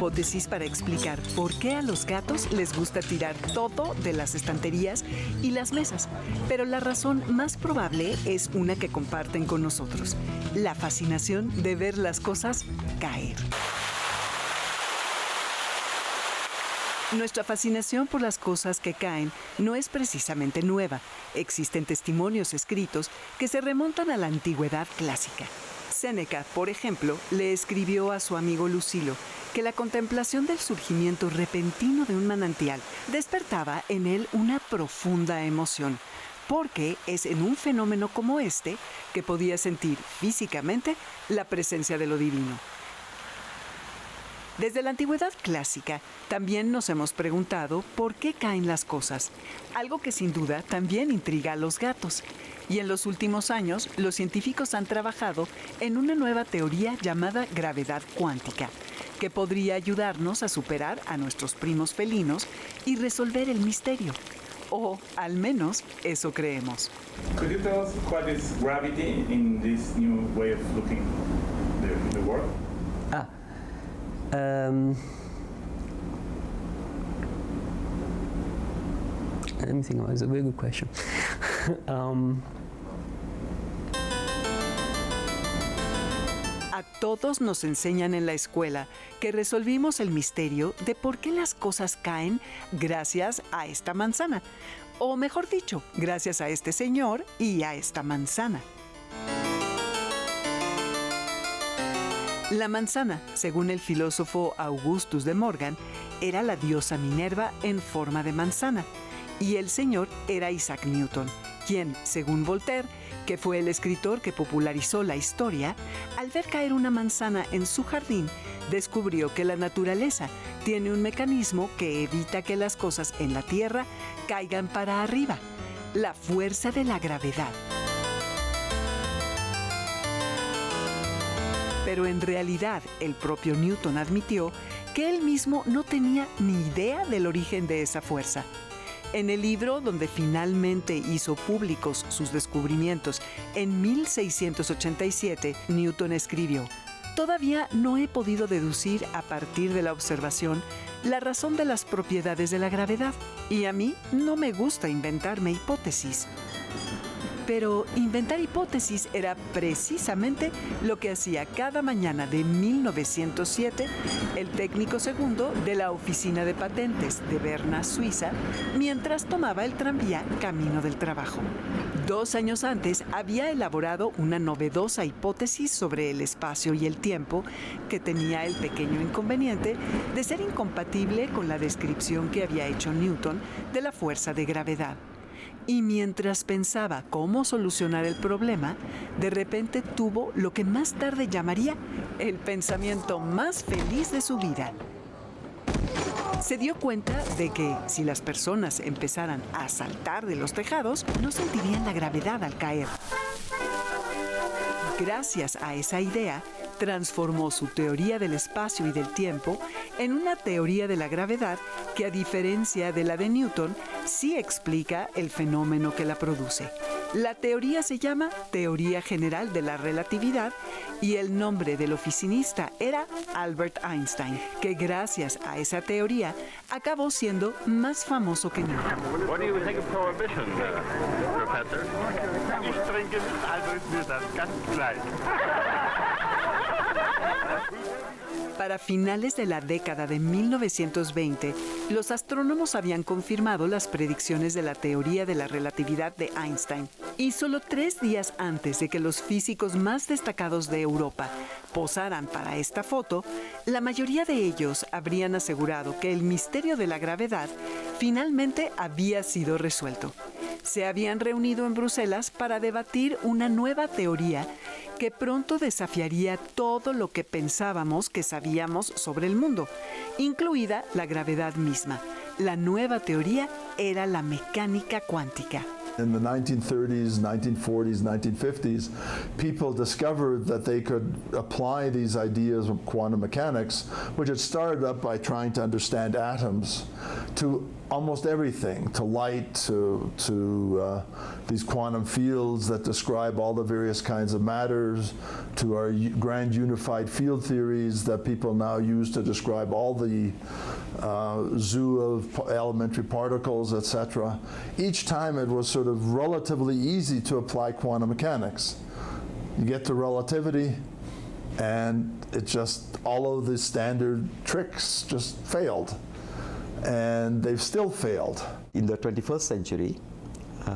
hipótesis para explicar por qué a los gatos les gusta tirar todo de las estanterías y las mesas, pero la razón más probable es una que comparten con nosotros: la fascinación de ver las cosas caer. Nuestra fascinación por las cosas que caen no es precisamente nueva. Existen testimonios escritos que se remontan a la antigüedad clásica. Séneca, por ejemplo, le escribió a su amigo Lucilo que la contemplación del surgimiento repentino de un manantial despertaba en él una profunda emoción, porque es en un fenómeno como este que podía sentir físicamente la presencia de lo divino. Desde la antigüedad clásica, también nos hemos preguntado por qué caen las cosas, algo que sin duda también intriga a los gatos. Y en los últimos años, los científicos han trabajado en una nueva teoría llamada gravedad cuántica, que podría ayudarnos a superar a nuestros primos felinos y resolver el misterio. O al menos eso creemos. Could you tell us what is gravity in this new way of looking the world? Let me think about it. It's a very good question. A todos nos enseñan en la escuela que resolvimos el misterio de por qué las cosas caen gracias a esta manzana. O mejor dicho, gracias a este señor y a esta manzana. La manzana, según el filósofo Augustus de Morgan, era la diosa Minerva en forma de manzana, y el señor era Isaac Newton, quien, según Voltaire, que fue el escritor que popularizó la historia, al ver caer una manzana en su jardín, descubrió que la naturaleza tiene un mecanismo que evita que las cosas en la Tierra caigan para arriba: la fuerza de la gravedad. Pero en realidad, el propio Newton admitió que él mismo no tenía ni idea del origen de esa fuerza. En el libro donde finalmente hizo públicos sus descubrimientos en 1687, Newton escribió: «Todavía no he podido deducir a partir de la observación la razón de las propiedades de la gravedad, y a mí no me gusta inventarme hipótesis». Pero inventar hipótesis era precisamente lo que hacía cada mañana de 1907 el técnico segundo de la Oficina de Patentes de Berna, Suiza, mientras tomaba el tranvía camino del trabajo. 2 años antes había elaborado una novedosa hipótesis sobre el espacio y el tiempo que tenía el pequeño inconveniente de ser incompatible con la descripción que había hecho Newton de la fuerza de gravedad. Y mientras pensaba cómo solucionar el problema, de repente tuvo lo que más tarde llamaría el pensamiento más feliz de su vida. Se dio cuenta de que si las personas empezaran a saltar de los tejados, no sentirían la gravedad al caer. Gracias a esa idea, transformó su teoría del espacio y del tiempo en una teoría de la gravedad que, a diferencia de la de Newton, sí explica el fenómeno que la produce. La teoría se llama Teoría General de la Relatividad y el nombre del oficinista era Albert Einstein, que gracias a esa teoría acabó siendo más famoso que Newton. What do you think of prohibition, Professor? Ich trinke nicht, also ist mir das ganz gleich. Para finales de la década de 1920, los astrónomos habían confirmado las predicciones de la teoría de la relatividad de Einstein. Y solo 3 días antes de que los físicos más destacados de Europa posaran para esta foto, la mayoría de ellos habrían asegurado que el misterio de la gravedad finalmente había sido resuelto. Se habían reunido en Bruselas para debatir una nueva teoría que pronto desafiaría todo lo que pensábamos que sabíamos sobre el mundo, incluida la gravedad misma. La nueva teoría era la mecánica cuántica. In the 1930s, 1940s, 1950s, people discovered that they could apply these ideas of quantum mechanics, which had started up by trying to understand atoms, to almost everything, to light, to these quantum fields that describe all the various kinds of matters, to our grand unified field theories that people now use to describe all the zoo of elementary particles, etc. Each time it was sort of relatively easy to apply quantum mechanics. You get to relativity, and it just, all of the standard tricks just failed. And they've still failed. In the 21st century,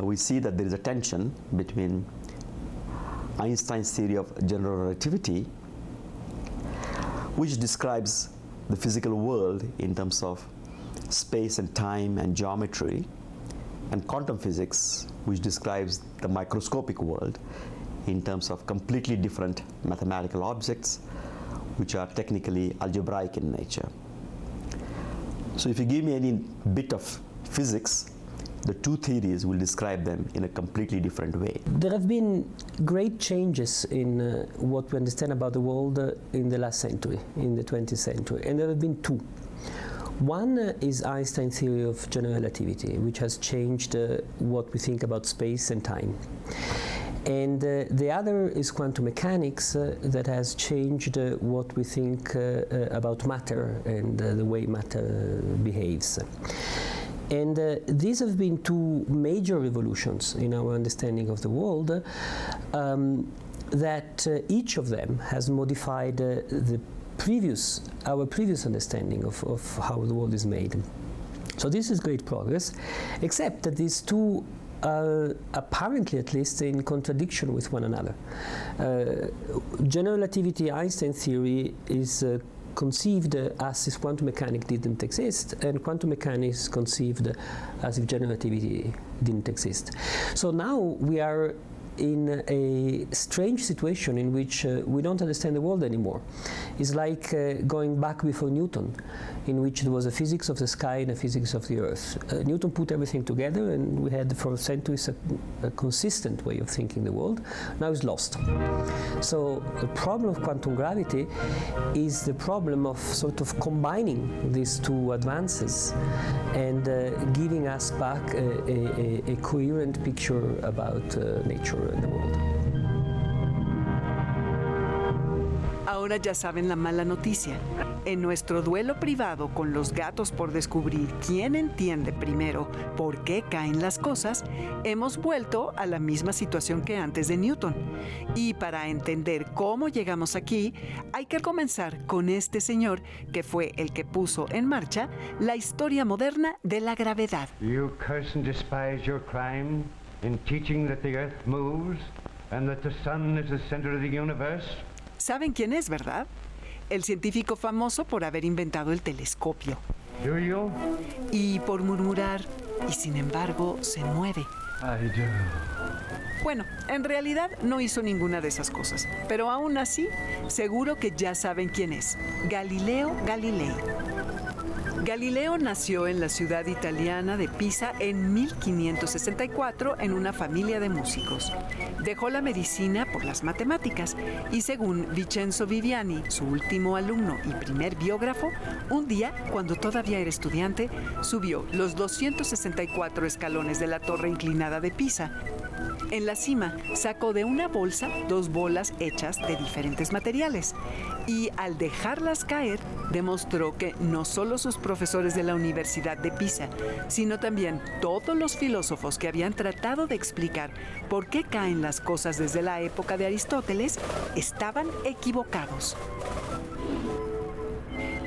we see that there is a tension between Einstein's theory of general relativity, which describes the physical world in terms of space and time and geometry, and quantum physics, which describes the microscopic world in terms of completely different mathematical objects, which are technically algebraic in nature. So if you give me any bit of physics, the two theories will describe them in a completely different way. There have been great changes in what we understand about the world in the last century, in the 20th century, and there have been two. One is Einstein's theory of general relativity, which has changed what we think about space and time. And the other is quantum mechanics that has changed what we think about matter and the way matter behaves. And these have been two major revolutions in our understanding of the world that each of them has modified our previous understanding of how the world is made. So this is great progress, except that these two are apparently, at least, in contradiction with one another. General relativity, Einstein theory, is conceived as if quantum mechanics didn't exist, and quantum mechanics conceived as if general relativity didn't exist. So now we are in a strange situation in which we don't understand the world anymore. It's like going back before Newton, in which there was a physics of the sky and a physics of the earth. Newton put everything together, and we had for centuries a consistent way of thinking the world. Now it's lost. So the problem of quantum gravity is the problem of sort of combining these two advances and giving us back a coherent picture about nature and the world. Ahora ya saben la mala noticia. En nuestro duelo privado con los gatos por descubrir quién entiende primero por qué caen las cosas, hemos vuelto a la misma situación que antes de Newton. Y para entender cómo llegamos aquí, hay que comenzar con este señor que fue el que puso en marcha la historia moderna de la gravedad. You curse and despise your crime in teaching that the earth moves and that the sun is the center of the universe. ¿Saben quién es, verdad? El científico famoso por haber inventado el telescopio. Do you? Y por murmurar, y sin embargo se mueve. I do. Bueno, en realidad no hizo ninguna de esas cosas, pero aún así, seguro que ya saben quién es. Galileo Galilei. Galileo nació en la ciudad italiana de Pisa en 1564 en una familia de músicos. Dejó la medicina por las matemáticas y, según Vincenzo Viviani, su último alumno y primer biógrafo, un día, cuando todavía era estudiante, subió los 264 escalones de la torre inclinada de Pisa. En la cima sacó de una bolsa 2 bolas hechas de diferentes materiales y, al dejarlas caer, demostró que no solo sus profesores de la Universidad de Pisa, sino también todos los filósofos que habían tratado de explicar por qué caen las cosas desde la época de Aristóteles estaban equivocados.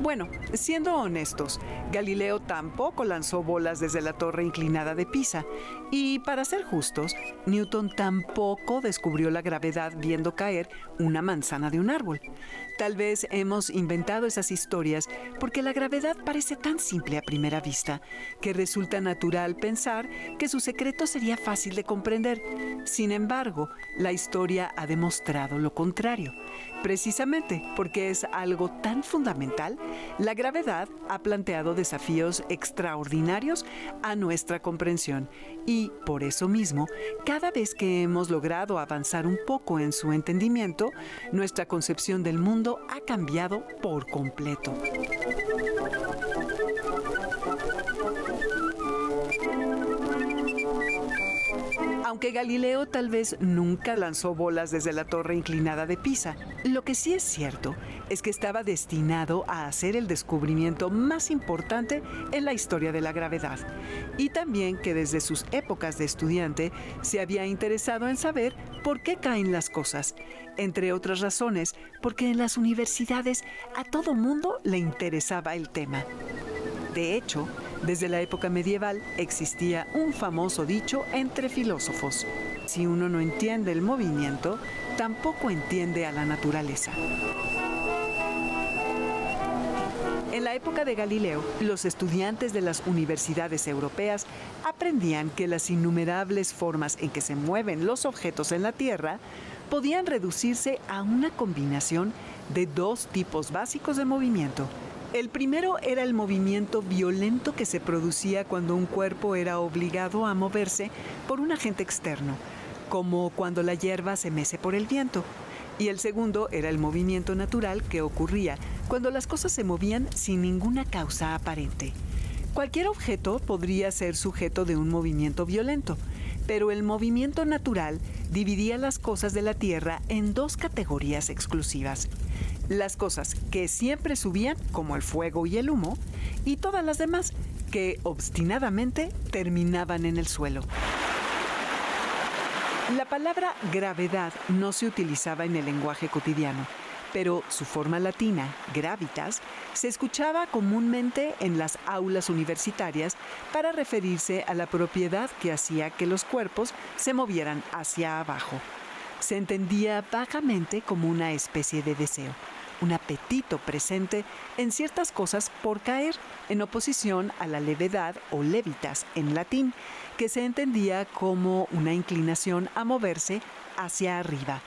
Bueno, siendo honestos, Galileo tampoco lanzó bolas desde la torre inclinada de Pisa. Y, para ser justos, Newton tampoco descubrió la gravedad viendo caer una manzana de un árbol. Tal vez hemos inventado esas historias porque la gravedad parece tan simple a primera vista que resulta natural pensar que su secreto sería fácil de comprender. Sin embargo, la historia ha demostrado lo contrario. Precisamente porque es algo tan fundamental, la gravedad ha planteado desafíos extraordinarios a nuestra comprensión y, por eso mismo, cada vez que hemos logrado avanzar un poco en su entendimiento, nuestra concepción del mundo ha cambiado por completo. Aunque Galileo tal vez nunca lanzó bolas desde la torre inclinada de Pisa, lo que sí es cierto es que estaba destinado a hacer el descubrimiento más importante en la historia de la gravedad, y también que desde sus épocas de estudiante se había interesado en saber por qué caen las cosas, entre otras razones porque en las universidades a todo mundo le interesaba el tema. De hecho, desde la época medieval existía un famoso dicho entre filósofos: si uno no entiende el movimiento, tampoco entiende a la naturaleza. En la época de Galileo, los estudiantes de las universidades europeas aprendían que las innumerables formas en que se mueven los objetos en la Tierra podían reducirse a una combinación de dos tipos básicos de movimiento. El primero era el movimiento violento que se producía cuando un cuerpo era obligado a moverse por un agente externo, como cuando la hierba se mece por el viento. Y el segundo era el movimiento natural que ocurría cuando las cosas se movían sin ninguna causa aparente. Cualquier objeto podría ser sujeto de un movimiento violento, pero el movimiento natural dividía las cosas de la Tierra en dos categorías exclusivas: las cosas que siempre subían, como el fuego y el humo, y todas las demás, que obstinadamente terminaban en el suelo. La palabra gravedad no se utilizaba en el lenguaje cotidiano, pero su forma latina, gravitas, se escuchaba comúnmente en las aulas universitarias para referirse a la propiedad que hacía que los cuerpos se movieran hacia abajo. Se entendía vagamente como una especie de deseo, un apetito presente en ciertas cosas por caer, en oposición a la levedad o levitas en latín, que se entendía como una inclinación a moverse hacia arriba.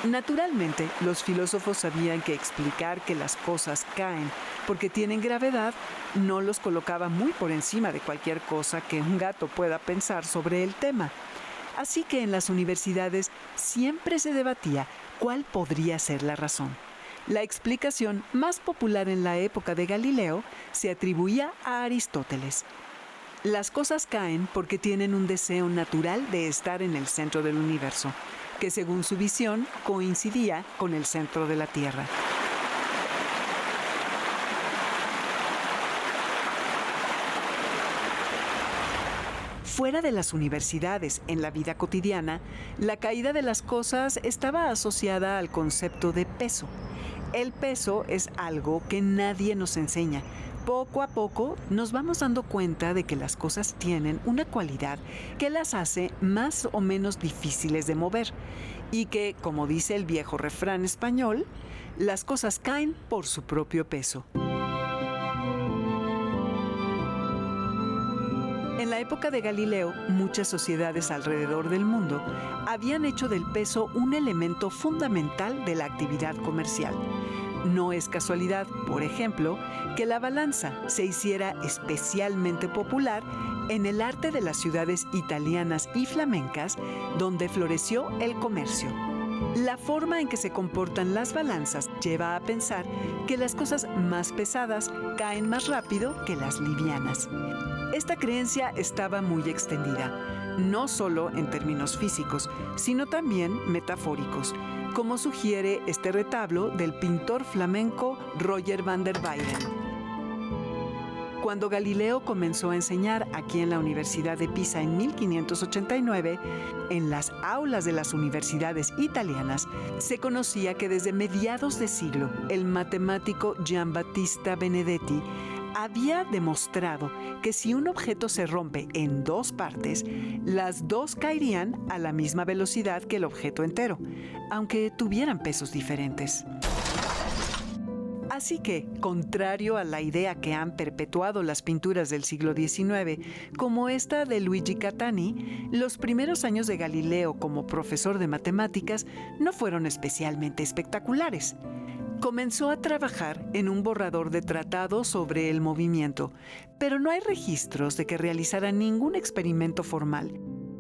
Naturalmente, los filósofos sabían que explicar que las cosas caen porque tienen gravedad no los colocaba muy por encima de cualquier cosa que un gato pueda pensar sobre el tema. Así que en las universidades siempre se debatía cuál podría ser la razón. La explicación más popular en la época de Galileo se atribuía a Aristóteles. Las cosas caen porque tienen un deseo natural de estar en el centro del universo, que según su visión coincidía con el centro de la Tierra. Fuera de las universidades, en la vida cotidiana, la caída de las cosas estaba asociada al concepto de peso. El peso es algo que nadie nos enseña. Poco a poco nos vamos dando cuenta de que las cosas tienen una cualidad que las hace más o menos difíciles de mover y que, como dice el viejo refrán español, las cosas caen por su propio peso. En la época de Galileo, muchas sociedades alrededor del mundo habían hecho del peso un elemento fundamental de la actividad comercial. No es casualidad, por ejemplo, que la balanza se hiciera especialmente popular en el arte de las ciudades italianas y flamencas, donde floreció el comercio. La forma en que se comportan las balanzas lleva a pensar que las cosas más pesadas caen más rápido que las livianas. Esta creencia estaba muy extendida, no solo en términos físicos, sino también metafóricos, como sugiere este retablo del pintor flamenco Roger van der Weyden. Cuando Galileo comenzó a enseñar aquí en la Universidad de Pisa en 1589, en las aulas de las universidades italianas, se conocía que desde mediados de siglo, el matemático Giambattista Benedetti había demostrado que si un objeto se rompe en dos partes, las dos caerían a la misma velocidad que el objeto entero, aunque tuvieran pesos diferentes. Así que, contrario a la idea que han perpetuado las pinturas del siglo XIX, como esta de Luigi Catani, los primeros años de Galileo como profesor de matemáticas no fueron especialmente espectaculares. Comenzó a trabajar en un borrador de tratado sobre el movimiento, pero no hay registros de que realizara ningún experimento formal.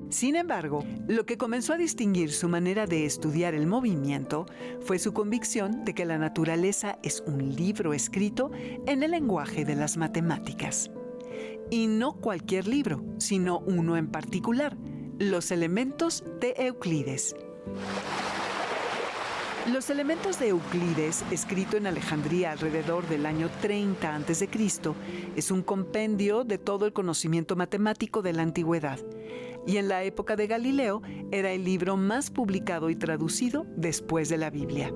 Sin embargo, lo que comenzó a distinguir su manera de estudiar el movimiento fue su convicción de que la naturaleza es un libro escrito en el lenguaje de las matemáticas. Y no cualquier libro, sino uno en particular, Los Elementos de Euclides. Los Elementos de Euclides, escrito en Alejandría alrededor del año 30 a.C., es un compendio de todo el conocimiento matemático de la antigüedad. Y en la época de Galileo era el libro más publicado y traducido después de la Biblia.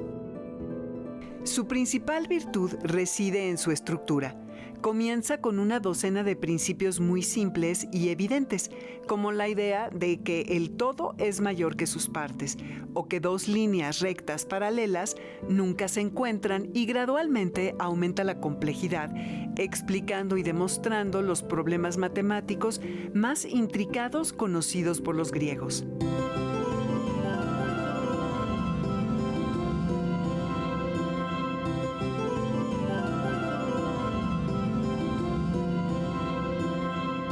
Su principal virtud reside en su estructura. Comienza con una docena de principios muy simples y evidentes, como la idea de que el todo es mayor que sus partes, o que dos líneas rectas paralelas nunca se encuentran, y gradualmente aumenta la complejidad, explicando y demostrando los problemas matemáticos más intricados conocidos por los griegos.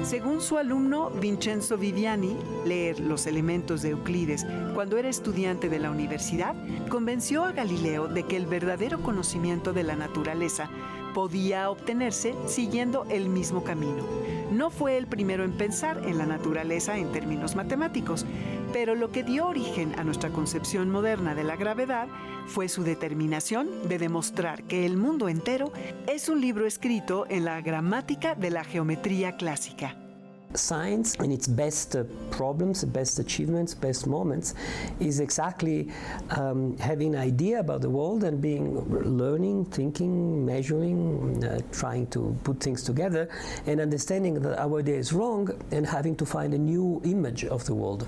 Según su alumno Vincenzo Viviani, leer Los Elementos de Euclides cuando era estudiante de la universidad convenció a Galileo de que el verdadero conocimiento de la naturaleza podía obtenerse siguiendo el mismo camino. No fue el primero en pensar en la naturaleza en términos matemáticos, pero lo que dio origen a nuestra concepción moderna de la gravedad fue su determinación de demostrar que el mundo entero es un libro escrito en la gramática de la geometría clásica. Science, in its best problems, best achievements, best moments, is exactly having an idea about the world and learning, thinking, measuring, trying to put things together, and understanding that our idea is wrong and having to find a new image of the world.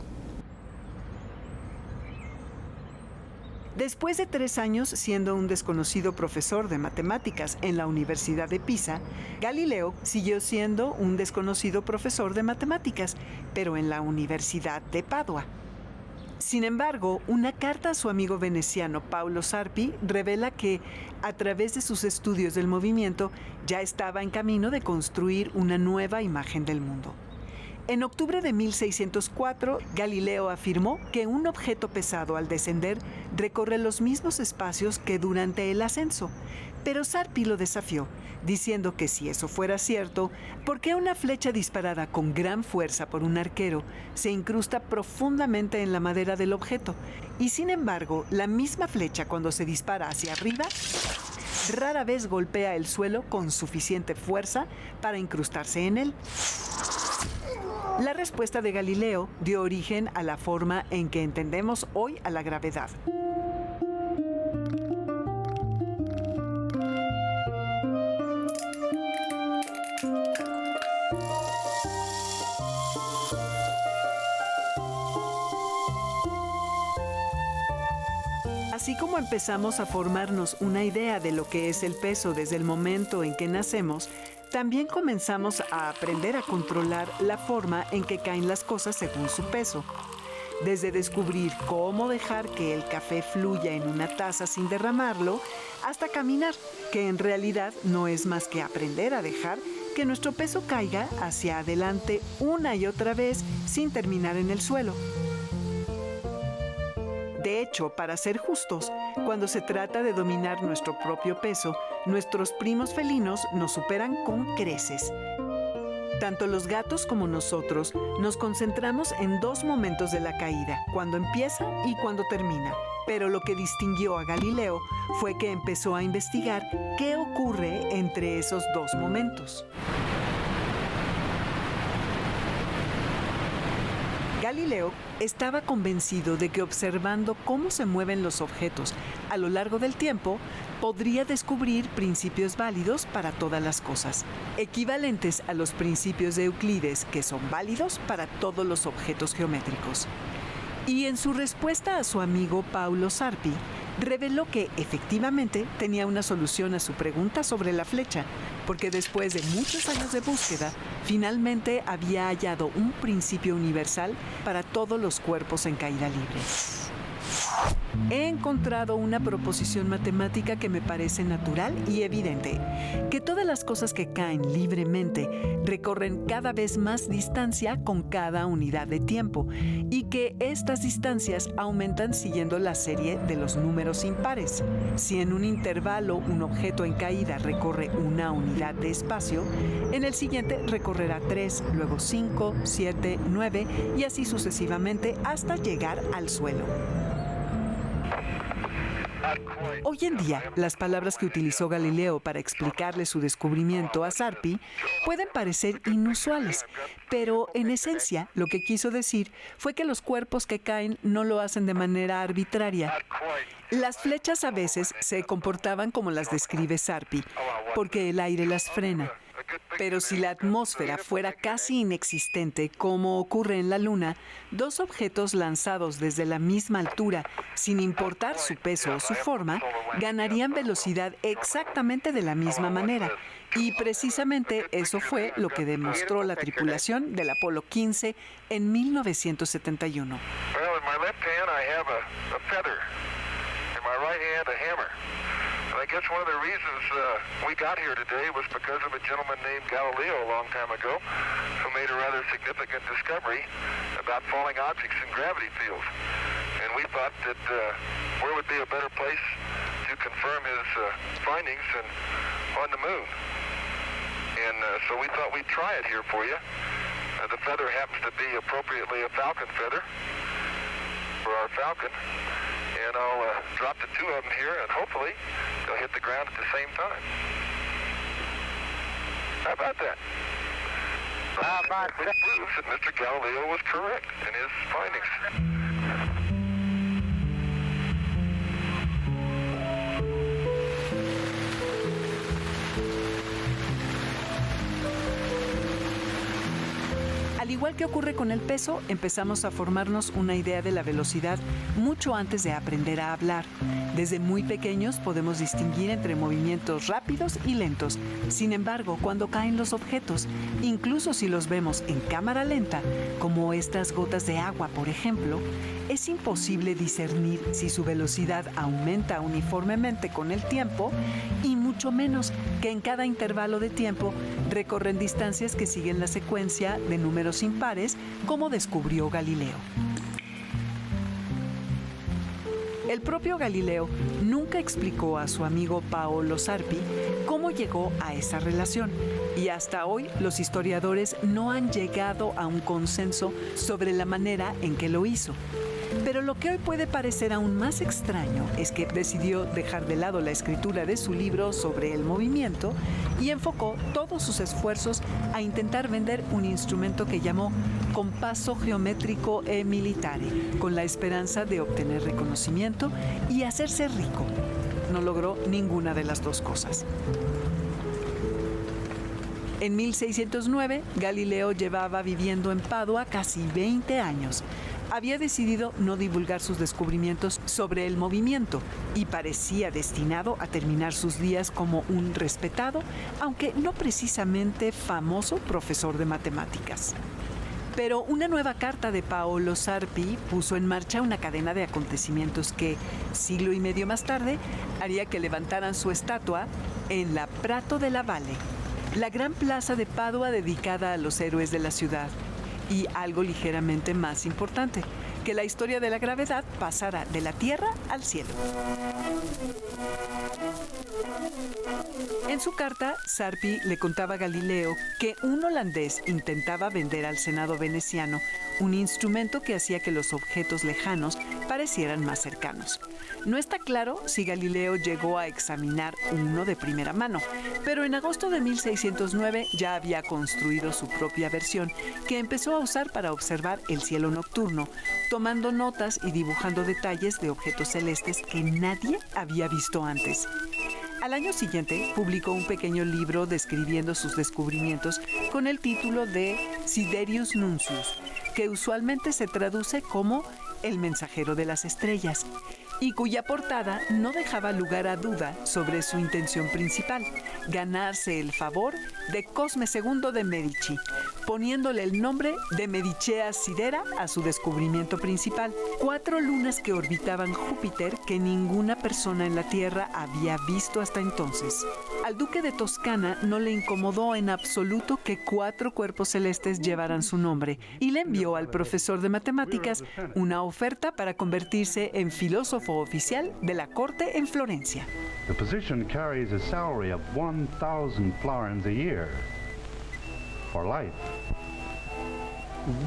Después de 3 años siendo un desconocido profesor de matemáticas en la Universidad de Pisa, Galileo siguió siendo un desconocido profesor de matemáticas, pero en la Universidad de Padua. Sin embargo, una carta a su amigo veneciano Paolo Sarpi revela que, a través de sus estudios del movimiento, ya estaba en camino de construir una nueva imagen del mundo. En octubre de 1604, Galileo afirmó que un objeto pesado al descender recorre los mismos espacios que durante el ascenso, pero Sarpi lo desafió, diciendo que si eso fuera cierto, ¿por qué una flecha disparada con gran fuerza por un arquero se incrusta profundamente en la madera del objeto? Y sin embargo, la misma flecha cuando se dispara hacia arriba, rara vez golpea el suelo con suficiente fuerza para incrustarse en él. La respuesta de Galileo dio origen a la forma en que entendemos hoy a la gravedad. Así como empezamos a formarnos una idea de lo que es el peso desde el momento en que nacemos, también comenzamos a aprender a controlar la forma en que caen las cosas según su peso. Desde descubrir cómo dejar que el café fluya en una taza sin derramarlo, hasta caminar, que en realidad no es más que aprender a dejar que nuestro peso caiga hacia adelante una y otra vez sin terminar en el suelo. De hecho, para ser justos, cuando se trata de dominar nuestro propio peso, nuestros primos felinos nos superan con creces. Tanto los gatos como nosotros nos concentramos en 2 momentos de la caída, cuando empieza y cuando termina. Pero lo que distinguió a Galileo fue que empezó a investigar qué ocurre entre esos 2 momentos. Galileo estaba convencido de que observando cómo se mueven los objetos a lo largo del tiempo, podría descubrir principios válidos para todas las cosas, equivalentes a los principios de Euclides, que son válidos para todos los objetos geométricos. Y en su respuesta a su amigo Paolo Sarpi, reveló que efectivamente tenía una solución a su pregunta sobre la flecha, porque después de muchos años de búsqueda, finalmente había hallado un principio universal para todos los cuerpos en caída libre. He encontrado una proposición matemática que me parece natural y evidente, que todas las cosas que caen libremente recorren cada vez más distancia con cada unidad de tiempo y que estas distancias aumentan siguiendo la serie de los números impares. Si en un intervalo un objeto en caída recorre una unidad de espacio, en el siguiente recorrerá 3, luego 5, 7, 9 y así sucesivamente hasta llegar al suelo. Hoy en día, las palabras que utilizó Galileo para explicarle su descubrimiento a Sarpi pueden parecer inusuales, pero en esencia lo que quiso decir fue que los cuerpos que caen no lo hacen de manera arbitraria. Las flechas a veces se comportaban como las describe Sarpi, porque el aire las frena. Pero si la atmósfera fuera casi inexistente, como ocurre en la Luna, dos objetos lanzados desde la misma altura, sin importar su peso o su forma, ganarían velocidad exactamente de la misma manera. Y precisamente eso fue lo que demostró la tripulación del Apolo 15 en 1971. I guess one of the reasons we got here today was because of a gentleman named Galileo a long time ago who made a rather significant discovery about falling objects in gravity fields. And we thought that where would be a better place to confirm his findings than on the moon. And so we thought we'd try it here for you. The feather happens to be appropriately a falcon feather for our falcon. And I'll drop the two of them here, and hopefully they'll hit the ground at the same time. How about that? Which proves that Mr. Galileo was correct in his findings. Al igual que ocurre con el peso, empezamos a formarnos una idea de la velocidad mucho antes de aprender a hablar. Desde muy pequeños podemos distinguir entre movimientos rápidos y lentos. Sin embargo, cuando caen los objetos, incluso si los vemos en cámara lenta, como estas gotas de agua, por ejemplo, es imposible discernir si su velocidad aumenta uniformemente con el tiempo y mucho menos que en cada intervalo de tiempo recorren distancias que siguen la secuencia de números impares, como descubrió Galileo. El propio Galileo nunca explicó a su amigo Paolo Sarpi cómo llegó a esa relación, y hasta hoy los historiadores no han llegado a un consenso sobre la manera en que lo hizo. Pero lo que hoy puede parecer aún más extraño es que decidió dejar de lado la escritura de su libro sobre el movimiento y enfocó todos sus esfuerzos a intentar vender un instrumento que llamó Compasso Geometrico e Militare, con la esperanza de obtener reconocimiento y hacerse rico. No logró ninguna de las dos cosas. En 1609, Galileo llevaba viviendo en Padua casi 20 años. Había decidido no divulgar sus descubrimientos sobre el movimiento y parecía destinado a terminar sus días como un respetado, aunque no precisamente famoso profesor de matemáticas. Pero una nueva carta de Paolo Sarpi puso en marcha una cadena de acontecimientos que, siglo y medio más tarde, haría que levantaran su estatua en la Prato della Valle, la gran plaza de Padua dedicada a los héroes de la ciudad. Y algo ligeramente más importante, que la historia de la gravedad pasara de la Tierra al cielo. En su carta, Sarpi le contaba a Galileo que un holandés intentaba vender al Senado veneciano un instrumento que hacía que los objetos lejanos parecieran más cercanos. No está claro si Galileo llegó a examinar uno de primera mano, pero en agosto de 1609 ya había construido su propia versión, que empezó a usar para observar el cielo nocturno, tomando notas y dibujando detalles de objetos celestes que nadie había visto antes. Al año siguiente, publicó un pequeño libro describiendo sus descubrimientos con el título de Siderius Nuncius, que usualmente se traduce como El mensajero de las estrellas. y cuya portada no dejaba lugar a duda sobre su intención principal, ganarse el favor de Cosme II de Medici, poniéndole el nombre de Medicea Sidera a su descubrimiento principal. 4 lunas que orbitaban Júpiter que ninguna persona en la Tierra había visto hasta entonces. Al duque de Toscana no le incomodó en absoluto que 4 cuerpos celestes llevaran su nombre y le envió al profesor de matemáticas una oferta para convertirse en filósofo oficial de la corte en Florencia. The position carries a salary of 1,000 florins a year for life.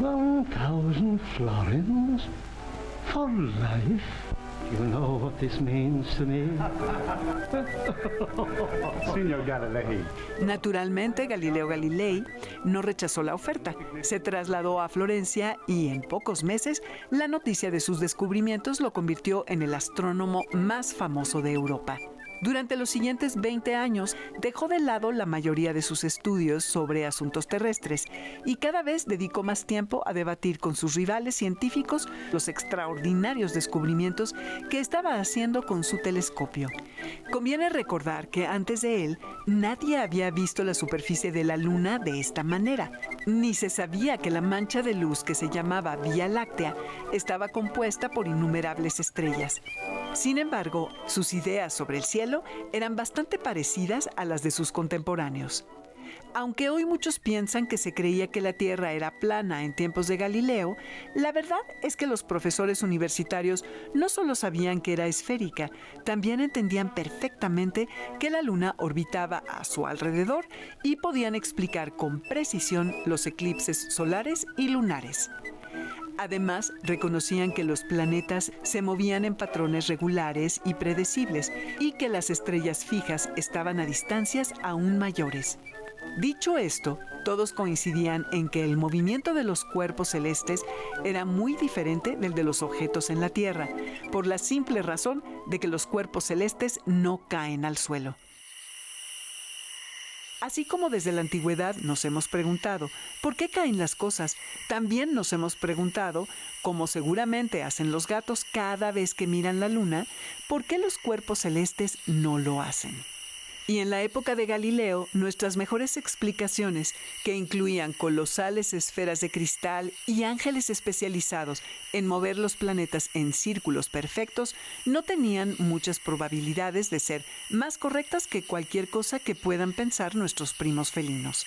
1,000 florins for life? You know what this means to me? Signor Galilei. Naturalmente, Galileo Galilei no rechazó la oferta. Se trasladó a Florencia y en pocos meses la noticia de sus descubrimientos lo convirtió en el astrónomo más famoso de Europa. Durante los siguientes 20 años dejó de lado la mayoría de sus estudios sobre asuntos terrestres y cada vez dedicó más tiempo a debatir con sus rivales científicos los extraordinarios descubrimientos que estaba haciendo con su telescopio. Conviene recordar que antes de él nadie había visto la superficie de la Luna de esta manera, ni se sabía que la mancha de luz que se llamaba Vía Láctea estaba compuesta por innumerables estrellas. Sin embargo, sus ideas sobre el cielo eran bastante parecidas a las de sus contemporáneos. Aunque hoy muchos piensan que se creía que la Tierra era plana en tiempos de Galileo, la verdad es que los profesores universitarios no solo sabían que era esférica, también entendían perfectamente que la Luna orbitaba a su alrededor y podían explicar con precisión los eclipses solares y lunares. Además, reconocían que los planetas se movían en patrones regulares y predecibles y que las estrellas fijas estaban a distancias aún mayores. Dicho esto, todos coincidían en que el movimiento de los cuerpos celestes era muy diferente del de los objetos en la Tierra, por la simple razón de que los cuerpos celestes no caen al suelo. Así como desde la antigüedad nos hemos preguntado ¿por qué caen las cosas? También nos hemos preguntado, como seguramente hacen los gatos cada vez que miran la luna, ¿por qué los cuerpos celestes no lo hacen? Y en la época de Galileo, nuestras mejores explicaciones, que incluían colosales esferas de cristal y ángeles especializados en mover los planetas en círculos perfectos, no tenían muchas probabilidades de ser más correctas que cualquier cosa que puedan pensar nuestros primos felinos.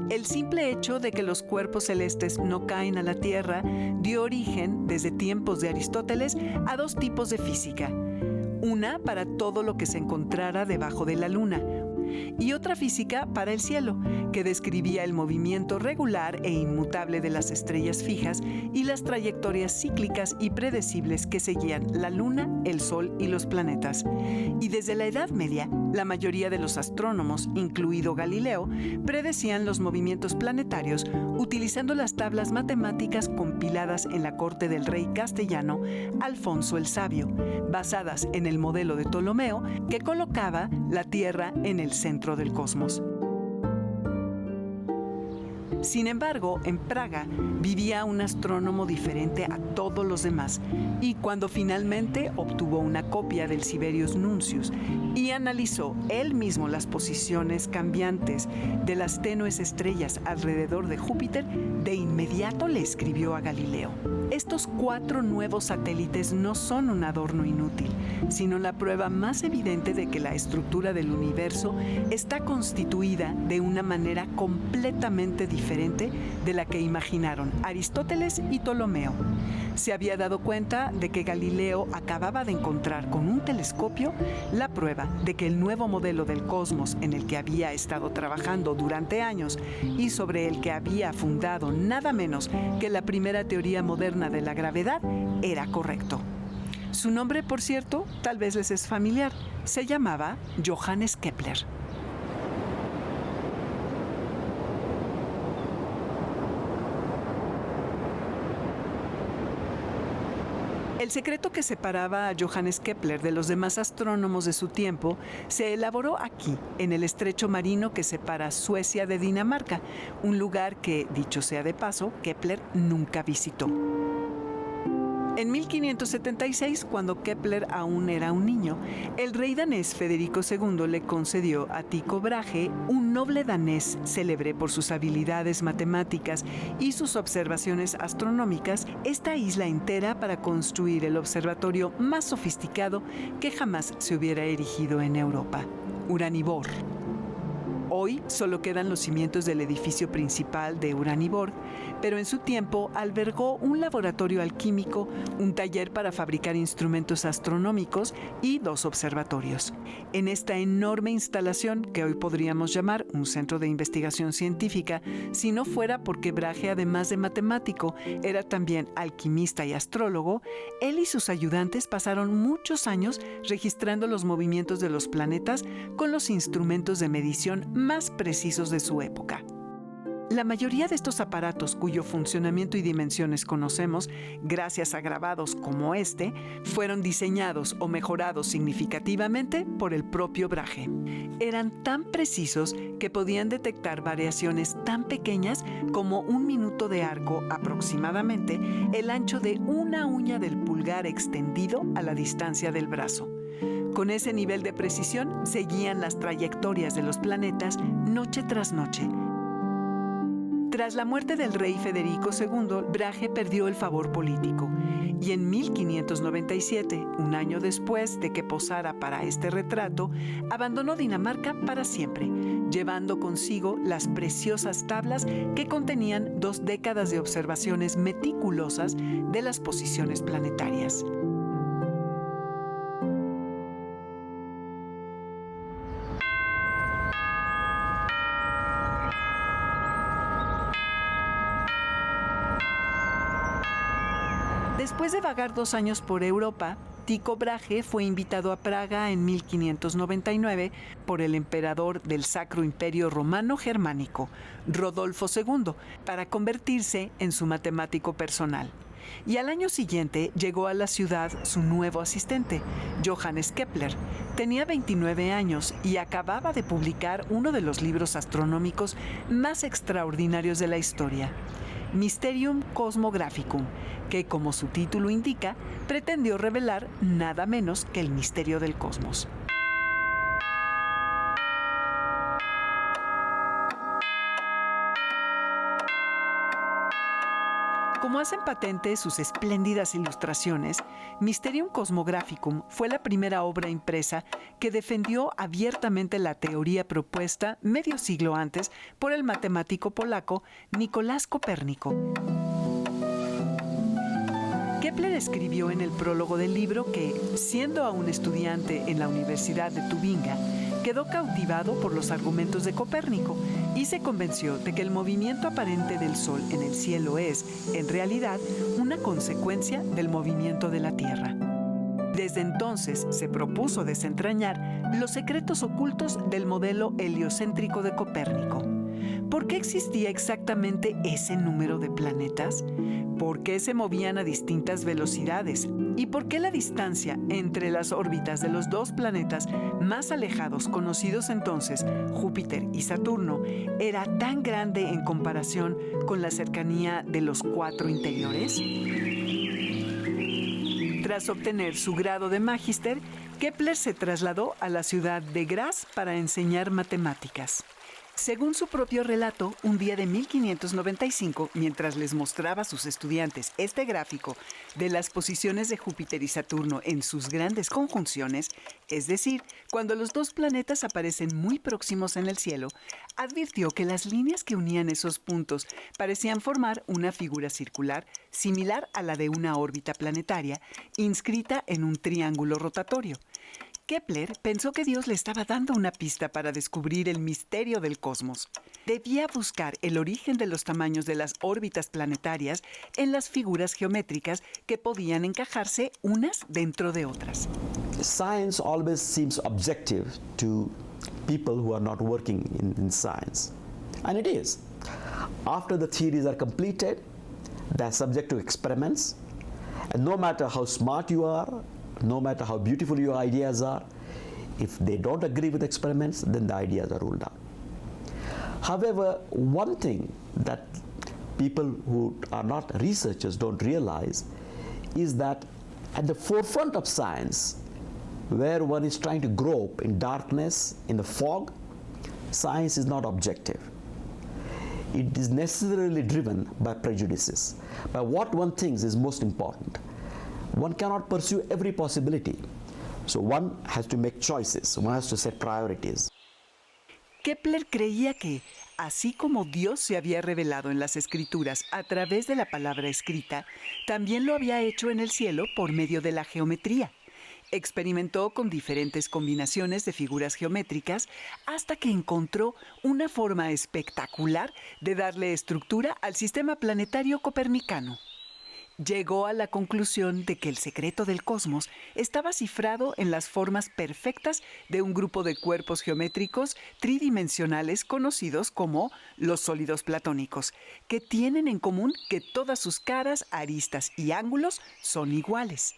El simple hecho de que los cuerpos celestes no caen a la Tierra dio origen, desde tiempos de Aristóteles, a 2 tipos de física. Una para todo lo que se encontrara debajo de la Luna y otra física para el cielo, que describía el movimiento regular e inmutable de las estrellas fijas y las trayectorias cíclicas y predecibles que seguían la Luna, el Sol y los planetas. Y desde la Edad Media, la mayoría de los astrónomos, incluido Galileo, predecían los movimientos planetarios utilizando las tablas matemáticas compiladas en la corte del rey castellano Alfonso el Sabio, basadas en el modelo de Ptolomeo que colocaba la Tierra en el centro del cosmos. Sin embargo, en Praga vivía un astrónomo diferente a todos los demás y cuando finalmente obtuvo una copia del Sibelius Nuncius y analizó él mismo las posiciones cambiantes de las tenues estrellas alrededor de Júpiter, de inmediato le escribió a Galileo: estos 4 nuevos satélites no son un adorno inútil, sino la prueba más evidente de que la estructura del universo está constituida de una manera completamente diferente de la que imaginaron Aristóteles y Ptolomeo. Se había dado cuenta de que Galileo acababa de encontrar con un telescopio la prueba de que el nuevo modelo del cosmos en el que había estado trabajando durante años y sobre el que había fundado nada menos que la primera teoría moderna de la gravedad era correcto. Su nombre, por cierto, tal vez les es familiar. Se llamaba Johannes Kepler. El secreto que separaba a Johannes Kepler de los demás astrónomos de su tiempo se elaboró aquí, en el estrecho marino que separa Suecia de Dinamarca, un lugar que, dicho sea de paso, Kepler nunca visitó. En 1576, cuando Kepler aún era un niño, el rey danés Federico II le concedió a Tycho Brahe, un noble danés célebre por sus habilidades matemáticas y sus observaciones astronómicas, esta isla entera para construir el observatorio más sofisticado que jamás se hubiera erigido en Europa, Uraniborg. Hoy solo quedan los cimientos del edificio principal de Uraniborg, pero en su tiempo albergó un laboratorio alquímico, un taller para fabricar instrumentos astronómicos y 2 observatorios. En esta enorme instalación, que hoy podríamos llamar un centro de investigación científica, si no fuera porque Brahe, además de matemático, era también alquimista y astrólogo, él y sus ayudantes pasaron muchos años registrando los movimientos de los planetas con los instrumentos de medición más precisos de su época. La mayoría de estos aparatos, cuyo funcionamiento y dimensiones conocemos, gracias a grabados como este, fueron diseñados o mejorados significativamente por el propio Brahe. Eran tan precisos que podían detectar variaciones tan pequeñas como 1 minuto de arco, aproximadamente el ancho de una uña del pulgar extendido a la distancia del brazo. Con ese nivel de precisión seguían las trayectorias de los planetas noche tras noche. Tras la muerte del rey Federico II, Brahe perdió el favor político y en 1597, un año después de que posara para este retrato, abandonó Dinamarca para siempre, llevando consigo las preciosas tablas que contenían 2 décadas de observaciones meticulosas de las posiciones planetarias. Después de vagar 2 años por Europa, Tycho Brahe fue invitado a Praga en 1599 por el emperador del Sacro Imperio Romano Germánico, Rodolfo II, para convertirse en su matemático personal. Y al año siguiente llegó a la ciudad su nuevo asistente, Johannes Kepler. Tenía 29 años y acababa de publicar uno de los libros astronómicos más extraordinarios de la historia, Mysterium Cosmographicum, que, como su título indica, pretendió revelar nada menos que el misterio del cosmos. Como hacen patente sus espléndidas ilustraciones, Mysterium Cosmographicum fue la primera obra impresa que defendió abiertamente la teoría propuesta medio siglo antes por el matemático polaco Nicolás Copérnico. Kepler escribió en el prólogo del libro que, siendo aún estudiante en la Universidad de Tubinga, quedó cautivado por los argumentos de Copérnico y se convenció de que el movimiento aparente del Sol en el cielo es, en realidad, una consecuencia del movimiento de la Tierra. Desde entonces se propuso desentrañar los secretos ocultos del modelo heliocéntrico de Copérnico. ¿Por qué existía exactamente ese número de planetas? ¿Por qué se movían a distintas velocidades? ¿Y por qué la distancia entre las órbitas de los 2 planetas más alejados conocidos entonces, Júpiter y Saturno, era tan grande en comparación con la cercanía de los 4 interiores? Tras obtener su grado de magíster, Kepler se trasladó a la ciudad de Graz para enseñar matemáticas. Según su propio relato, un día de 1595, mientras les mostraba a sus estudiantes este gráfico de las posiciones de Júpiter y Saturno en sus grandes conjunciones, es decir, cuando los 2 planetas aparecen muy próximos en el cielo, advirtió que las líneas que unían esos puntos parecían formar una figura circular similar a la de una órbita planetaria inscrita en un triángulo rotatorio. Kepler pensó que Dios le estaba dando una pista para descubrir el misterio del cosmos. Debía buscar el origen de los tamaños de las órbitas planetarias en las figuras geométricas que podían encajarse unas dentro de otras. Science always seems objective to people who are not working in science. And it is. After the theories are completed, they are subject to experiments. And no matter how smart you are, no matter how beautiful your ideas are, if they don't agree with experiments, then the ideas are ruled out. However, one thing that people who are not researchers don't realize is that at the forefront of science, where one is trying to grope in darkness, in the fog, science is not objective. It is necessarily driven by prejudices, by what one thinks is most important. One cannot pursue every possibility. So one has to make choices, one has to set priorities. Kepler creía que, así como Dios se había revelado en las Escrituras a través de la palabra escrita, también lo había hecho en el cielo por medio de la geometría. Experimentó con diferentes combinaciones de figuras geométricas hasta que encontró una forma espectacular de darle estructura al sistema planetario copernicano. Llegó a la conclusión de que el secreto del cosmos estaba cifrado en las formas perfectas de un grupo de cuerpos geométricos tridimensionales conocidos como los sólidos platónicos, que tienen en común que todas sus caras, aristas y ángulos son iguales.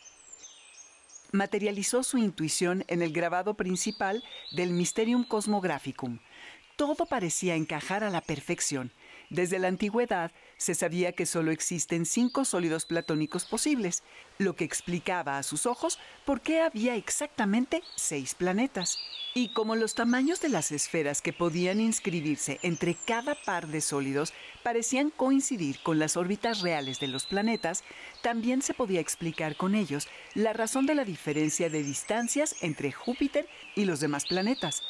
Materializó su intuición en el grabado principal del Mysterium Cosmographicum. Todo parecía encajar a la perfección. Desde la antigüedad se sabía que solo existen 5 sólidos platónicos posibles, lo que explicaba a sus ojos por qué había exactamente 6 planetas. Y como los tamaños de las esferas que podían inscribirse entre cada par de sólidos parecían coincidir con las órbitas reales de los planetas, también se podía explicar con ellos la razón de la diferencia de distancias entre Júpiter y los demás planetas.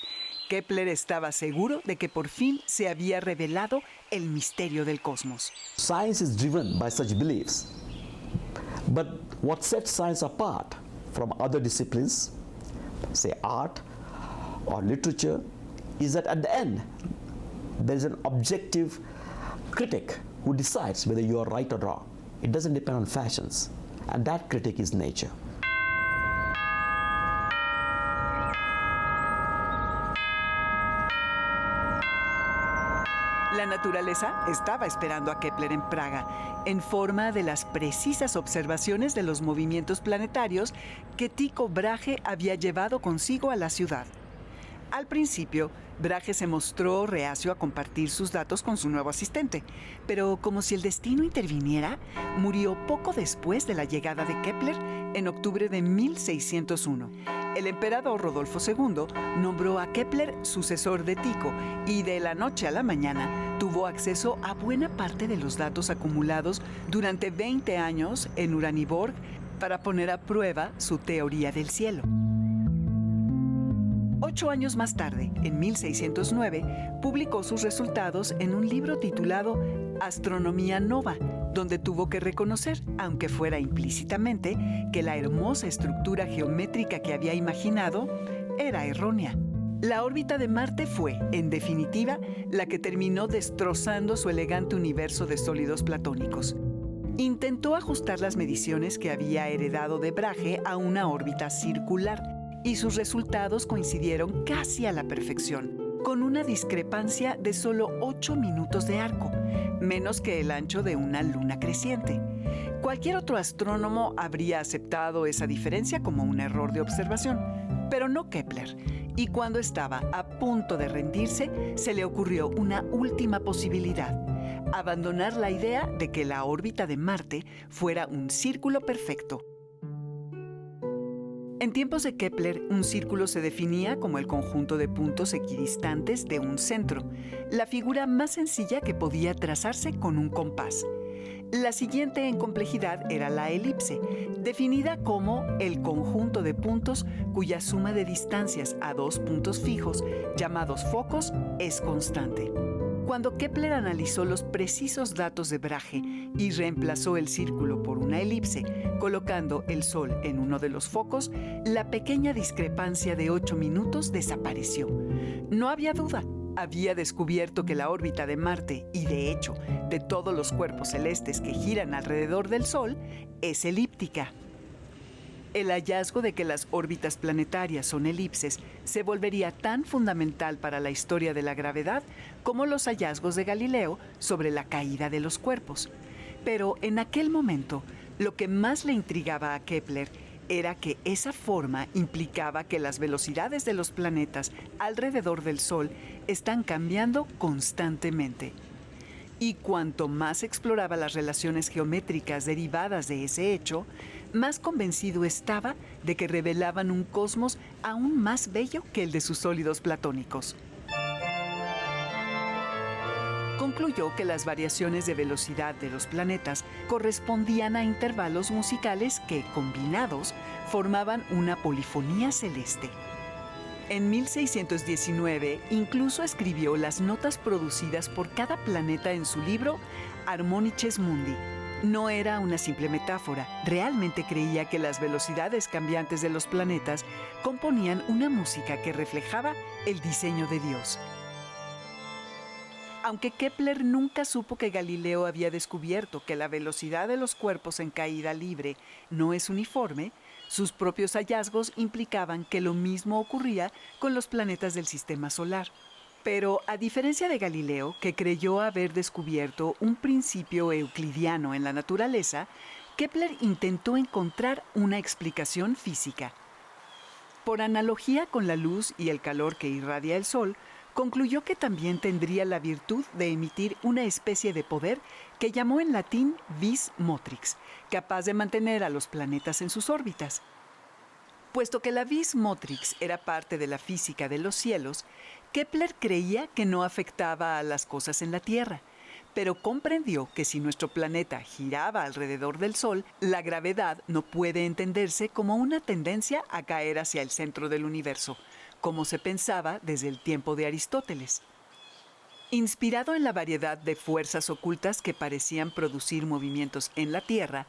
Kepler estaba seguro de que por fin se había revelado el misterio del cosmos. Science is driven by such beliefs. But what sets science apart from other disciplines, say art or literature, is that at the end, there is an objective critic who decides whether you are right or wrong. It doesn't depend on fashions. And that critic is nature. La naturaleza estaba esperando a Kepler en Praga, en forma de las precisas observaciones de los movimientos planetarios que Tycho Brahe había llevado consigo a la ciudad. Al principio, Brahe se mostró reacio a compartir sus datos con su nuevo asistente, pero como si el destino interviniera, murió poco después de la llegada de Kepler en octubre de 1601. El emperador Rodolfo II nombró a Kepler sucesor de Tycho y de la noche a la mañana tuvo acceso a buena parte de los datos acumulados durante 20 años en Uraniborg para poner a prueba su teoría del cielo. 8 años más tarde, en 1609, publicó sus resultados en un libro titulado Astronomía Nova, donde tuvo que reconocer, aunque fuera implícitamente, que la hermosa estructura geométrica que había imaginado era errónea. La órbita de Marte fue, en definitiva, la que terminó destrozando su elegante universo de sólidos platónicos. Intentó ajustar las mediciones que había heredado de Brahe a una órbita circular, y sus resultados coincidieron casi a la perfección, con una discrepancia de solo 8 minutos de arco, menos que el ancho de una luna creciente. Cualquier otro astrónomo habría aceptado esa diferencia como un error de observación, pero no Kepler. Y cuando estaba a punto de rendirse, se le ocurrió una última posibilidad: abandonar la idea de que la órbita de Marte fuera un círculo perfecto. En tiempos de Kepler, un círculo se definía como el conjunto de puntos equidistantes de un centro, la figura más sencilla que podía trazarse con un compás. La siguiente en complejidad era la elipse, definida como el conjunto de puntos cuya suma de distancias a 2 puntos fijos, llamados focos, es constante. Cuando Kepler analizó los precisos datos de Brahe y reemplazó el círculo por una elipse, colocando el Sol en uno de los focos, la pequeña discrepancia de 8 minutos desapareció. No había duda, había descubierto que la órbita de Marte, y de hecho de todos los cuerpos celestes que giran alrededor del Sol, es elíptica. El hallazgo de que las órbitas planetarias son elipses se volvería tan fundamental para la historia de la gravedad como los hallazgos de Galileo sobre la caída de los cuerpos. Pero en aquel momento, lo que más le intrigaba a Kepler era que esa forma implicaba que las velocidades de los planetas alrededor del Sol están cambiando constantemente. Y cuanto más exploraba las relaciones geométricas derivadas de ese hecho, más convencido estaba de que revelaban un cosmos aún más bello que el de sus sólidos platónicos. Concluyó que las variaciones de velocidad de los planetas correspondían a intervalos musicales que, combinados, formaban una polifonía celeste. En 1619 incluso escribió las notas producidas por cada planeta en su libro Harmonices Mundi. No era una simple metáfora, realmente creía que las velocidades cambiantes de los planetas componían una música que reflejaba el diseño de Dios. Aunque Kepler nunca supo que Galileo había descubierto que la velocidad de los cuerpos en caída libre no es uniforme, sus propios hallazgos implicaban que lo mismo ocurría con los planetas del sistema solar. Pero, a diferencia de Galileo, que creyó haber descubierto un principio euclidiano en la naturaleza, Kepler intentó encontrar una explicación física. Por analogía con la luz y el calor que irradia el Sol, concluyó que también tendría la virtud de emitir una especie de poder que llamó en latín vis motrix, capaz de mantener a los planetas en sus órbitas. Puesto que la vis motrix era parte de la física de los cielos, Kepler creía que no afectaba a las cosas en la Tierra, pero comprendió que si nuestro planeta giraba alrededor del Sol, la gravedad no puede entenderse como una tendencia a caer hacia el centro del universo, como se pensaba desde el tiempo de Aristóteles. Inspirado en la variedad de fuerzas ocultas que parecían producir movimientos en la Tierra,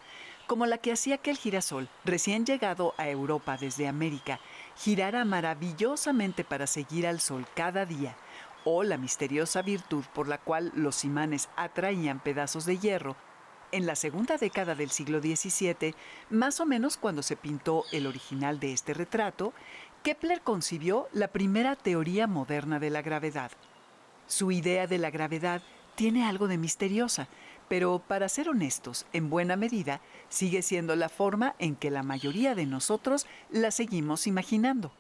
como la que hacía que el girasol, recién llegado a Europa desde América, girara maravillosamente para seguir al Sol cada día, o la misteriosa virtud por la cual los imanes atraían pedazos de hierro, en la segunda década del siglo XVII, más o menos cuando se pintó el original de este retrato, Kepler concibió la primera teoría moderna de la gravedad. Su idea de la gravedad tiene algo de misteriosa, pero para ser honestos, en buena medida, sigue siendo la forma en que la mayoría de nosotros la seguimos imaginando.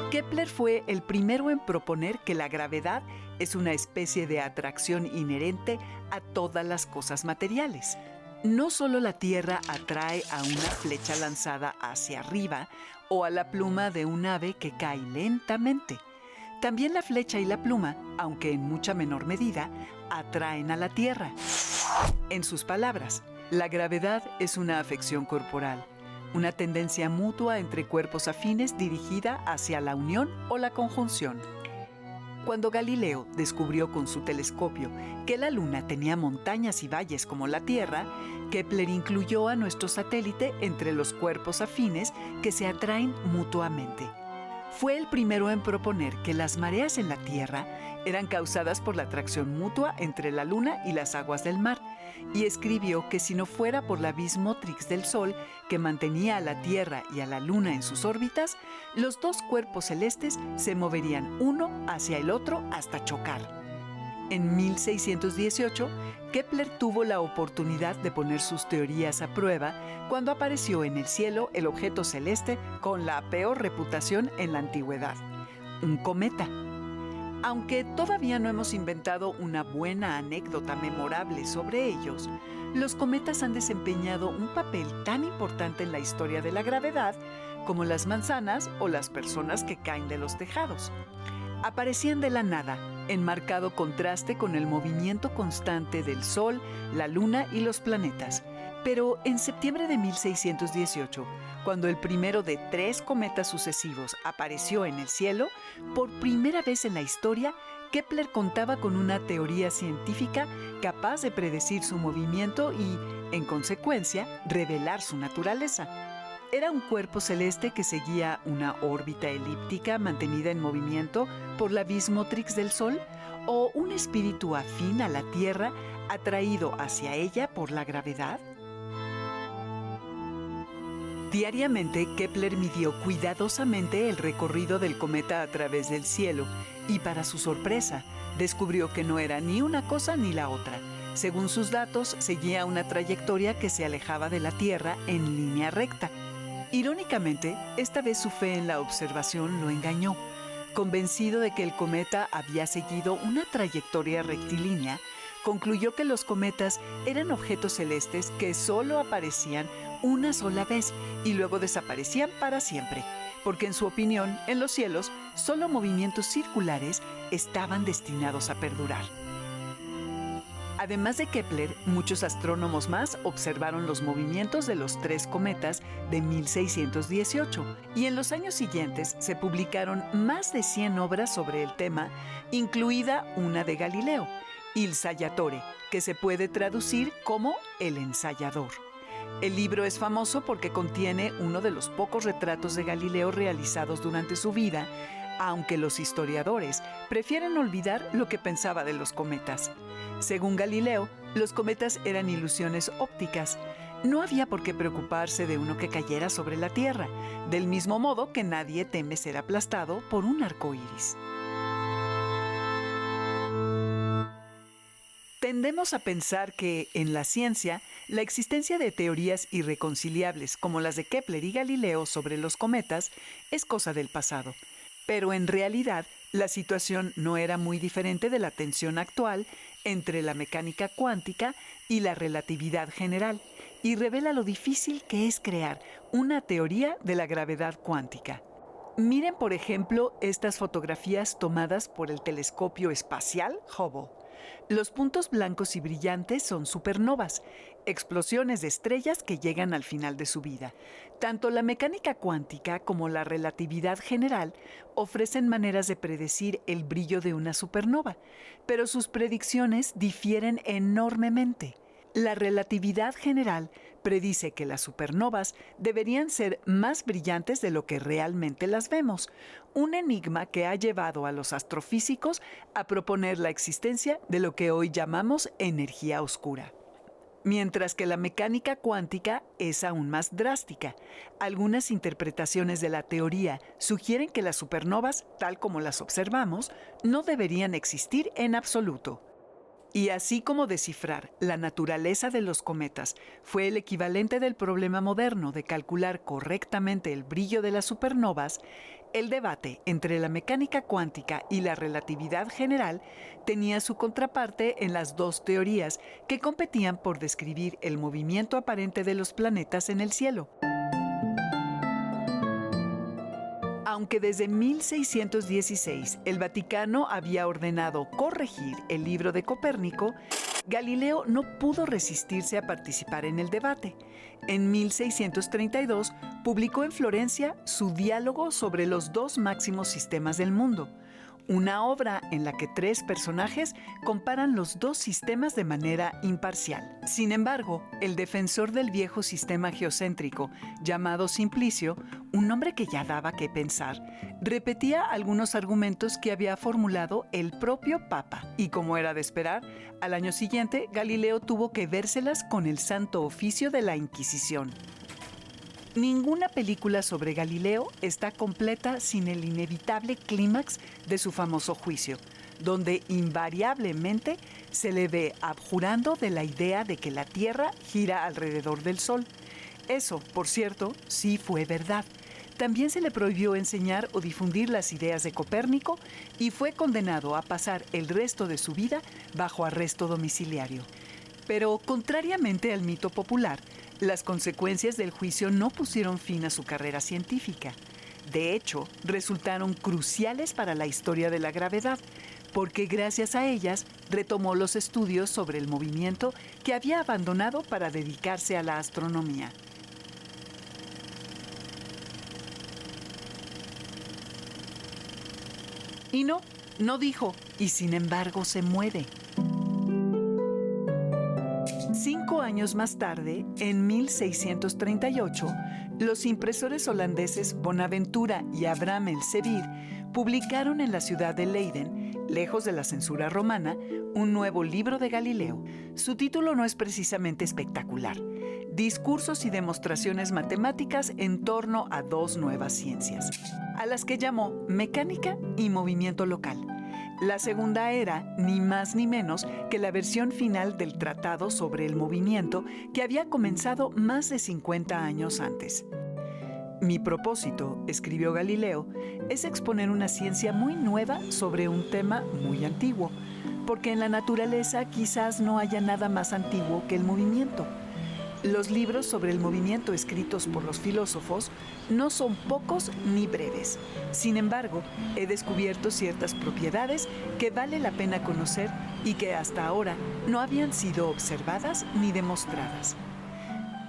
Kepler fue el primero en proponer que la gravedad es una especie de atracción inherente a todas las cosas materiales. No solo la Tierra atrae a una flecha lanzada hacia arriba o a la pluma de un ave que cae lentamente. También la flecha y la pluma, aunque en mucha menor medida, atraen a la Tierra. En sus palabras, la gravedad es una afección corporal, una tendencia mutua entre cuerpos afines dirigida hacia la unión o la conjunción. Cuando Galileo descubrió con su telescopio que la Luna tenía montañas y valles como la Tierra, Kepler incluyó a nuestro satélite entre los cuerpos afines que se atraen mutuamente. Fue el primero en proponer que las mareas en la Tierra eran causadas por la atracción mutua entre la Luna y las aguas del mar, y escribió que si no fuera por la vis motrix del Sol, que mantenía a la Tierra y a la Luna en sus órbitas, los dos cuerpos celestes se moverían uno hacia el otro hasta chocar. En 1618, Kepler tuvo la oportunidad de poner sus teorías a prueba cuando apareció en el cielo el objeto celeste con la peor reputación en la antigüedad, un cometa. Aunque todavía no hemos inventado una buena anécdota memorable sobre ellos, los cometas han desempeñado un papel tan importante en la historia de la gravedad como las manzanas o las personas que caen de los tejados. Aparecían de la nada, en marcado contraste con el movimiento constante del Sol, la Luna y los planetas. Pero en septiembre de 1618, cuando el primero de 3 cometas sucesivos apareció en el cielo, por primera vez en la historia, Kepler contaba con una teoría científica capaz de predecir su movimiento y, en consecuencia, revelar su naturaleza. Era un cuerpo celeste que seguía una órbita elíptica mantenida en movimiento por la vis motrix del Sol, o un espíritu afín a la Tierra atraído hacia ella por la gravedad. Diariamente, Kepler midió cuidadosamente el recorrido del cometa a través del cielo y, para su sorpresa, descubrió que no era ni una cosa ni la otra. Según sus datos, seguía una trayectoria que se alejaba de la Tierra en línea recta. Irónicamente, esta vez su fe en la observación lo engañó. Convencido de que el cometa había seguido una trayectoria rectilínea, concluyó que los cometas eran objetos celestes que solo aparecían una sola vez y luego desaparecían para siempre, porque en su opinión, en los cielos, solo movimientos circulares estaban destinados a perdurar. Además de Kepler, muchos astrónomos más observaron los movimientos de los 3 cometas de 1618 y en los años siguientes se publicaron más de 100 obras sobre el tema, incluida una de Galileo, Il Sayatore, que se puede traducir como El ensayador. El libro es famoso porque contiene uno de los pocos retratos de Galileo realizados durante su vida, aunque los historiadores prefieren olvidar lo que pensaba de los cometas. Según Galileo, los cometas eran ilusiones ópticas. No había por qué preocuparse de uno que cayera sobre la Tierra, del mismo modo que nadie teme ser aplastado por un arco iris. Tendemos a pensar que, en la ciencia, la existencia de teorías irreconciliables como las de Kepler y Galileo sobre los cometas es cosa del pasado. Pero en realidad, la situación no era muy diferente de la tensión actual entre la mecánica cuántica y la relatividad general, y revela lo difícil que es crear una teoría de la gravedad cuántica. Miren, por ejemplo, estas fotografías tomadas por el telescopio espacial Hubble. Los puntos blancos y brillantes son supernovas, explosiones de estrellas que llegan al final de su vida. Tanto la mecánica cuántica como la relatividad general ofrecen maneras de predecir el brillo de una supernova, pero sus predicciones difieren enormemente. La relatividad general predice que las supernovas deberían ser más brillantes de lo que realmente las vemos, un enigma que ha llevado a los astrofísicos a proponer la existencia de lo que hoy llamamos energía oscura. Mientras que la mecánica cuántica es aún más drástica. Algunas interpretaciones de la teoría sugieren que las supernovas, tal como las observamos, no deberían existir en absoluto. Y así como descifrar la naturaleza de los cometas fue el equivalente del problema moderno de calcular correctamente el brillo de las supernovas, el debate entre la mecánica cuántica y la relatividad general tenía su contraparte en las dos teorías que competían por describir el movimiento aparente de los planetas en el cielo. Aunque desde 1616 el Vaticano había ordenado corregir el libro de Copérnico, Galileo no pudo resistirse a participar en el debate. En 1632 publicó en Florencia su diálogo sobre los 2 máximos sistemas del mundo, una obra en la que 3 personajes comparan los 2 sistemas de manera imparcial. Sin embargo, el defensor del viejo sistema geocéntrico, llamado Simplicio, un hombre que ya daba que pensar, repetía algunos argumentos que había formulado el propio Papa. Y como era de esperar, al año siguiente Galileo tuvo que vérselas con el Santo Oficio de la Inquisición. Ninguna película sobre Galileo está completa sin el inevitable clímax de su famoso juicio, donde invariablemente se le ve abjurando de la idea de que la Tierra gira alrededor del Sol. Eso, por cierto, sí fue verdad. También se le prohibió enseñar o difundir las ideas de Copérnico y fue condenado a pasar el resto de su vida bajo arresto domiciliario. Pero, contrariamente al mito popular, las consecuencias del juicio no pusieron fin a su carrera científica. De hecho, resultaron cruciales para la historia de la gravedad, porque gracias a ellas retomó los estudios sobre el movimiento que había abandonado para dedicarse a la astronomía. Y no dijo, y sin embargo se muere. 5 años más tarde, en 1638, los impresores holandeses Bonaventura y Abraham Elsevier publicaron en la ciudad de Leiden, lejos de la censura romana, un nuevo libro de Galileo. Su título no es precisamente espectacular: Discursos y demostraciones matemáticas en torno a 2 nuevas ciencias, a las que llamó mecánica y movimiento local. La segunda era, ni más ni menos, que la versión final del tratado sobre el movimiento que había comenzado más de 50 años antes. Mi propósito, escribió Galileo, es exponer una ciencia muy nueva sobre un tema muy antiguo, porque en la naturaleza quizás no haya nada más antiguo que el movimiento. Los libros sobre el movimiento escritos por los filósofos no son pocos ni breves. Sin embargo, he descubierto ciertas propiedades que vale la pena conocer y que hasta ahora no habían sido observadas ni demostradas.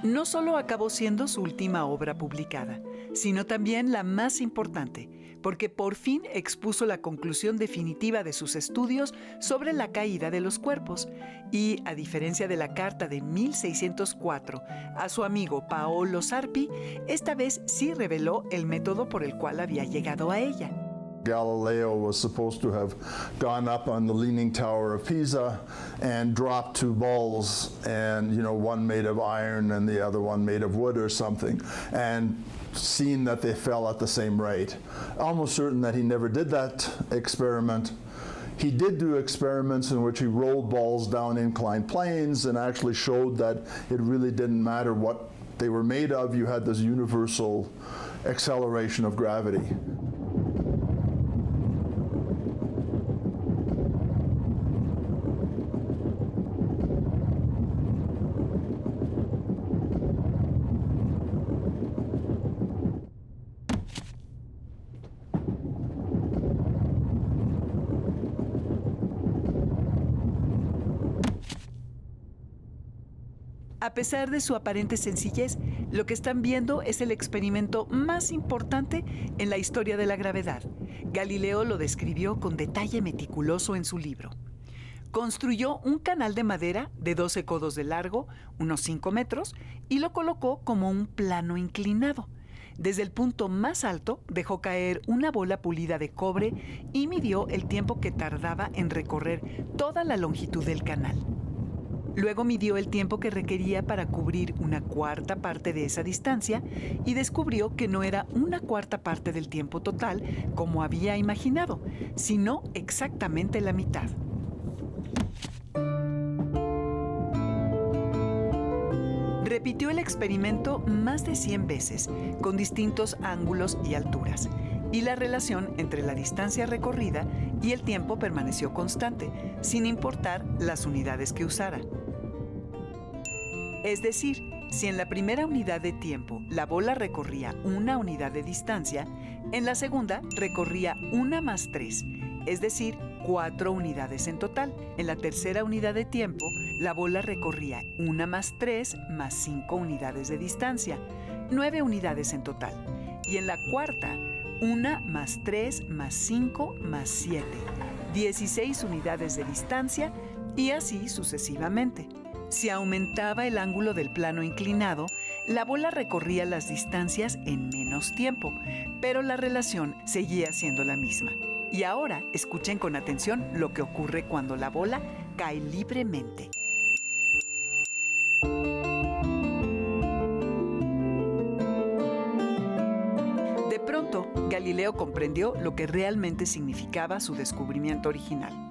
No solo acabó siendo su última obra publicada, sino también la más importante, porque por fin expuso la conclusión definitiva de sus estudios sobre la caída de los cuerpos y, a diferencia de la carta de 1604 a su amigo Paolo Sarpi, esta vez sí reveló el método por el cual había llegado a ella. Galileo was supposed to have gone up on the Leaning Tower of Pisa and dropped two balls, and one made of iron and the other one made of wood or something, and seen that they fell at the same rate. Almost certain that he never did that experiment. He did do experiments in which he rolled balls down inclined planes and actually showed that it really didn't matter what they were made of. You had this universal acceleration of gravity. A pesar de su aparente sencillez, lo que están viendo es el experimento más importante en la historia de la gravedad. Galileo lo describió con detalle meticuloso en su libro. Construyó un canal de madera de 12 codos de largo, unos 5 metros, y lo colocó como un plano inclinado. Desde el punto más alto dejó caer una bola pulida de cobre y midió el tiempo que tardaba en recorrer toda la longitud del canal. Luego midió el tiempo que requería para cubrir una cuarta parte de esa distancia y descubrió que no era una cuarta parte del tiempo total como había imaginado, sino exactamente la mitad. Repitió el experimento más de 100 veces, con distintos ángulos y alturas, y la relación entre la distancia recorrida y el tiempo permaneció constante, sin importar las unidades que usara. Es decir, si en la primera unidad de tiempo la bola recorría una unidad de distancia, en la segunda recorría 1 más 3, es decir, 4 unidades en total. En la tercera unidad de tiempo, la bola recorría 1 más 3 más 5 unidades de distancia, 9 unidades en total. Y en la cuarta, 1 más 3 más 5 más 7, 16 unidades de distancia y así sucesivamente. Si aumentaba el ángulo del plano inclinado, la bola recorría las distancias en menos tiempo, pero la relación seguía siendo la misma. Y ahora escuchen con atención lo que ocurre cuando la bola cae libremente. De pronto, Galileo comprendió lo que realmente significaba su descubrimiento original.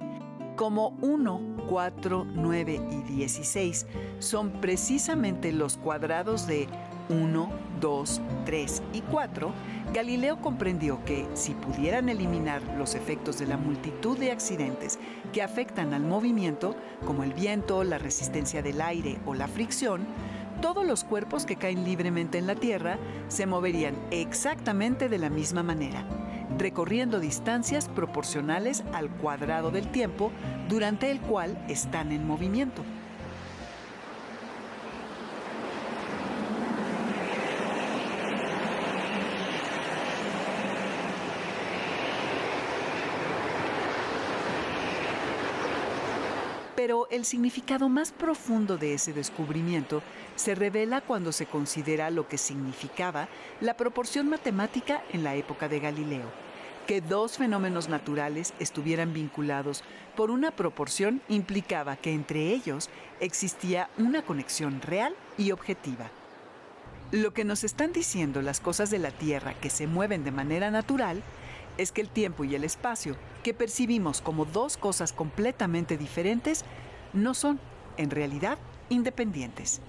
Como 1, 4, 9 y 16 son precisamente los cuadrados de 1, 2, 3 y 4, Galileo comprendió que si pudieran eliminar los efectos de la multitud de accidentes que afectan al movimiento, como el viento, la resistencia del aire o la fricción, todos los cuerpos que caen libremente en la Tierra se moverían exactamente de la misma manera, recorriendo distancias proporcionales al cuadrado del tiempo durante el cual están en movimiento. Pero el significado más profundo de ese descubrimiento se revela cuando se considera lo que significaba la proporción matemática en la época de Galileo. Que dos fenómenos naturales estuvieran vinculados por una proporción implicaba que entre ellos existía una conexión real y objetiva. Lo que nos están diciendo las cosas de la Tierra que se mueven de manera natural es que el tiempo y el espacio, que percibimos como dos cosas completamente diferentes, no son, en realidad, independientes.